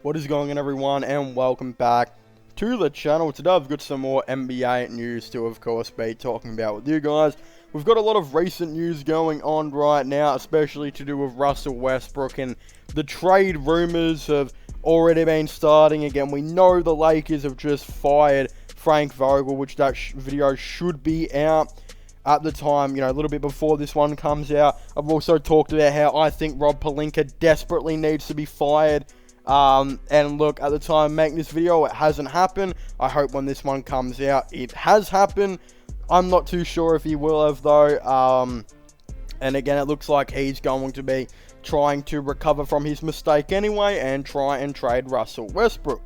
What is going on, everyone, and welcome back to the channel. Today I've got some more NBA news to, of course, be talking about with you guys. We've got a lot of recent news going on right now, especially to do with Russell Westbrook, and the trade rumors have already been starting again. We know the Lakers have just fired Frank Vogel, which that video should be out at the time, a little bit before this one comes out. I've also talked about how I think Rob Pelinka desperately needs to be fired. And look, at the time making this video, it hasn't happened. I hope when this one comes out, it has happened. I'm not too sure if he will have, though. And again, it looks like he's going to be trying to recover from his mistake anyway and try and trade Russell Westbrook.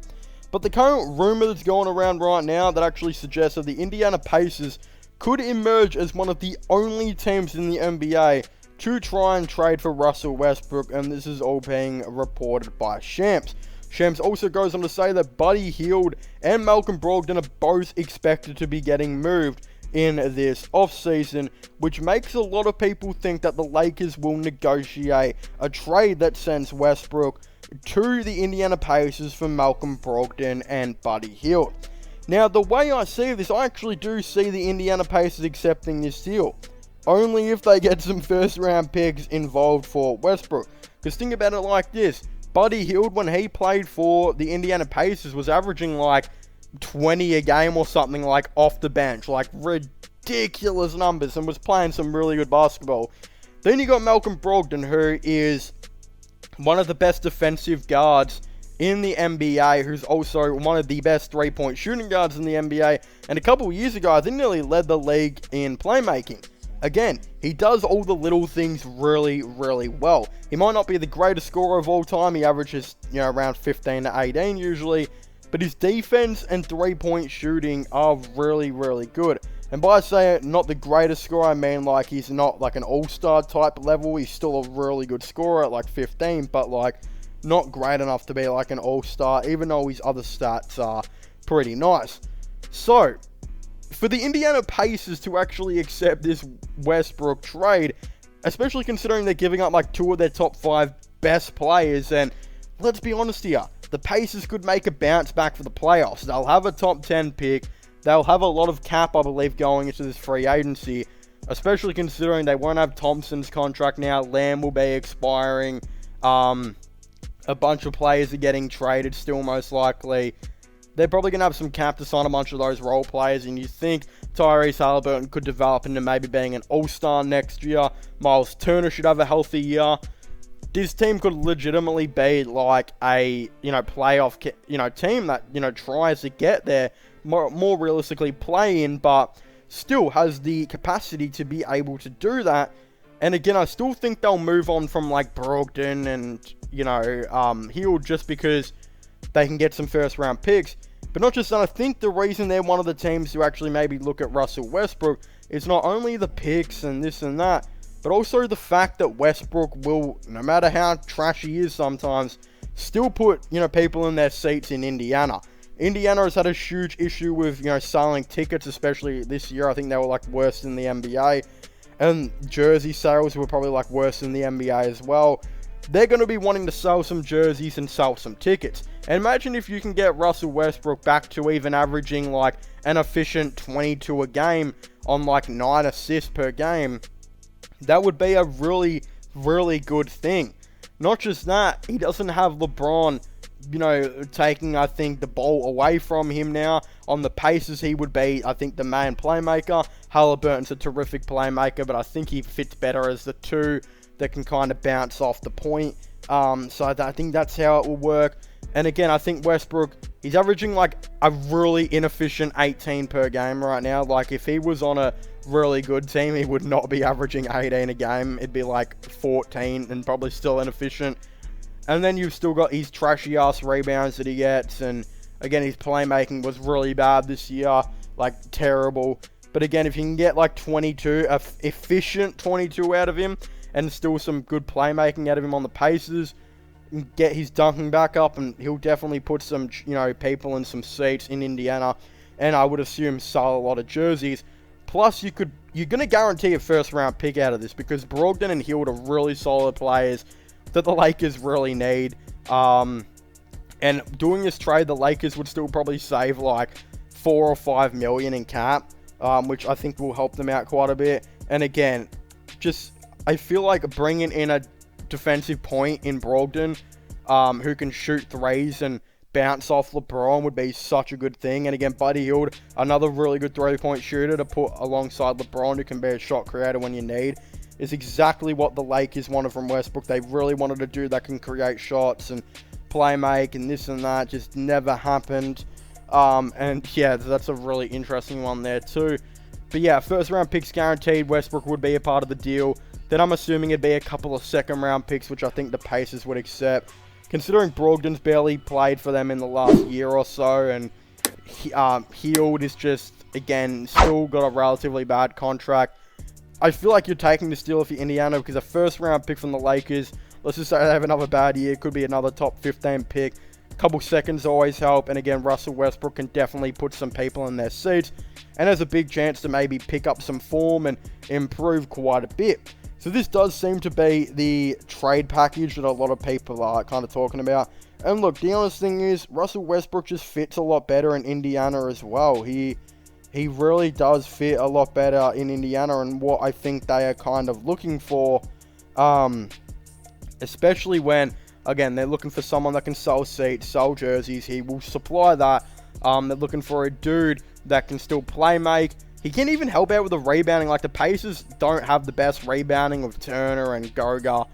But the current rumor that's going around right now that actually suggests that the Indiana Pacers could emerge as one of the only teams in the NBA to try and trade for Russell Westbrook, and this is all being reported by Shams. Shams also goes on to say that Buddy Hield and Malcolm Brogdon are both expected to be getting moved in this offseason, which makes a lot of people think that the Lakers will negotiate a trade that sends Westbrook to the Indiana Pacers for Malcolm Brogdon and Buddy Hield. Now, the way I see this, I actually do see the Indiana Pacers accepting this deal. Only if they get some first round picks involved for Westbrook. Because think about it like this. Buddy Hield, when he played for the Indiana Pacers, was averaging like 20 a game or something, like off the bench. Like ridiculous numbers, and was playing some really good basketball. Then you got Malcolm Brogdon, who is one of the best defensive guards in the NBA, who's also one of the best three-point shooting guards in the NBA. And a couple of years ago, I think nearly led the league in playmaking. Again, he does all the little things really, really well. He might not be the greatest scorer of all time. He averages, around 15 to 18 usually. But his defense and three-point shooting are really, really good. And by saying not the greatest scorer, I mean like he's not like an all-star type level. He's still a really good scorer at like 15, but like not great enough to be like an all-star, even though his other stats are pretty nice. So, for the Indiana Pacers to actually accept this Westbrook trade, especially considering they're giving up like two of their top 5 best players, and let's be honest here, the Pacers could make a bounce back for the playoffs. They'll have a top 10 pick. They'll have a lot of cap, I believe, going into this free agency, especially considering they won't have Thompson's contract now. Lamb will be expiring. A bunch of players are getting traded still, most likely. They're probably going to have some cap to sign a bunch of those role players, and you think Tyrese Haliburton could develop into maybe being an all-star next year. Miles Turner should have a healthy year. This team could legitimately be like a, playoff, team that, tries to get there, more realistically play in, but still has the capacity to be able to do that. And again, I still think they'll move on from like Brogdon and, Hield just because they can get some first round picks. But not just that, I think the reason they're one of the teams to actually maybe look at Russell Westbrook is not only the picks and this and that, but also the fact that Westbrook will, no matter how trashy he is sometimes, still put, people in their seats in Indiana. Indiana has had a huge issue with, selling tickets, especially this year. I think they were like worse than the NBA. And jersey sales were probably like worse than the NBA as well. They're going to be wanting to sell some jerseys and sell some tickets. And imagine if you can get Russell Westbrook back to even averaging like an efficient 22 a game on like 9 assists per game. That would be a really, really good thing. Not just that, he doesn't have LeBron, taking, I think, the ball away from him now. On the Pacers, he would be, I think, the main playmaker. Haliburton's a terrific playmaker, but I think he fits better as the two that can kind of bounce off the point. So I think that's how it will work. And again, I think Westbrook, he's averaging like a really inefficient 18 per game right now. Like if he was on a really good team, he would not be averaging 18 a game. It'd be like 14 and probably still inefficient. And then you've still got his trashy ass rebounds that he gets. And again, his playmaking was really bad this year, like terrible. But again, if you can get like 22, efficient 22 out of him, and still some good playmaking out of him on the Pacers, get his dunking back up, and he'll definitely put some, people in some seats in Indiana, and I would assume sell a lot of jerseys. Plus, you're going to guarantee a first round pick out of this, because Brogdon and Hield are really solid players that the Lakers really need. And doing this trade, the Lakers would still probably save like 4 or 5 million in cap, which I think will help them out quite a bit. And again, I feel like bringing in a defensive point in Brogdon, who can shoot threes and bounce off LeBron would be such a good thing. And again, Buddy Hield, another really good 3-point shooter to put alongside LeBron, who can be a shot creator when you need, is exactly what the Lakers wanted from Westbrook. They really wanted a dude that can create shots and play make and this and that. Just never happened. And yeah, that's a really interesting one there too. But yeah, first round picks guaranteed. Westbrook would be a part of the deal. Then I'm assuming it'd be a couple of second round picks, which I think the Pacers would accept. Considering Brogdon's barely played for them in the last year or so, and Hield is just, again, still got a relatively bad contract. I feel like you're taking this deal if you're Indiana, because a first round pick from the Lakers, let's just say they have another bad year, could be another top 15 pick. A couple seconds always help, and again, Russell Westbrook can definitely put some people in their seats, and has a big chance to maybe pick up some form and improve quite a bit. So this does seem to be the trade package that a lot of people are kind of talking about. And look, the honest thing is, Russell Westbrook just fits a lot better in Indiana as well. He really does fit a lot better in Indiana, and what I think they are kind of looking for, especially when, again, they're looking for someone that can sell seats, sell jerseys. He will supply that. They're looking for a dude that can still play make. He can even help out with the rebounding. Like, the Pacers don't have the best rebounding with Turner and Goga,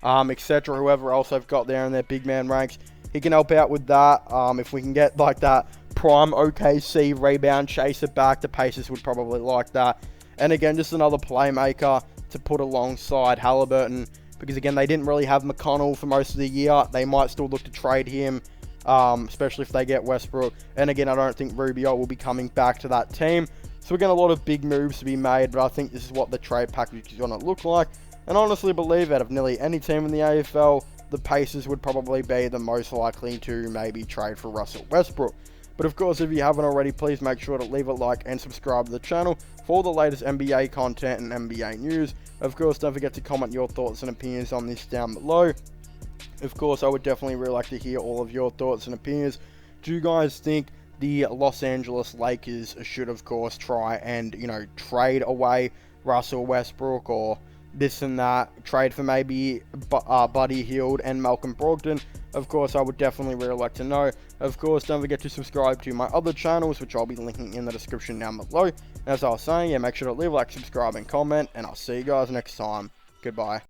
etc. Whoever else they've got there in their big man ranks. He can help out with that. If we can get like that prime OKC rebound chaser back, the Pacers would probably like that. And again, just another playmaker to put alongside Halliburton. Because again, they didn't really have McConnell for most of the year. They might still look to trade him, especially if they get Westbrook. And again, I don't think Rubio will be coming back to that team. So again, a lot of big moves to be made, but I think this is what the trade package is going to look like. And honestly believe out of nearly any team in the AFL, the Pacers would probably be the most likely to maybe trade for Russell Westbrook. But of course, if you haven't already, please make sure to leave a like and subscribe to the channel for all the latest NBA content and NBA news. Of course, don't forget to comment your thoughts and opinions on this down below. Of course, I would definitely really like to hear all of your thoughts and opinions. Do you guys think the Los Angeles Lakers should, of course, try and, trade away Russell Westbrook, or this and that, trade for maybe Buddy Hield and Malcolm Brogdon? Of course, I would definitely really like to know. Of course, don't forget to subscribe to my other channels, which I'll be linking in the description down below. As I was saying, yeah, make sure to leave a like, subscribe, and comment, and I'll see you guys next time. Goodbye.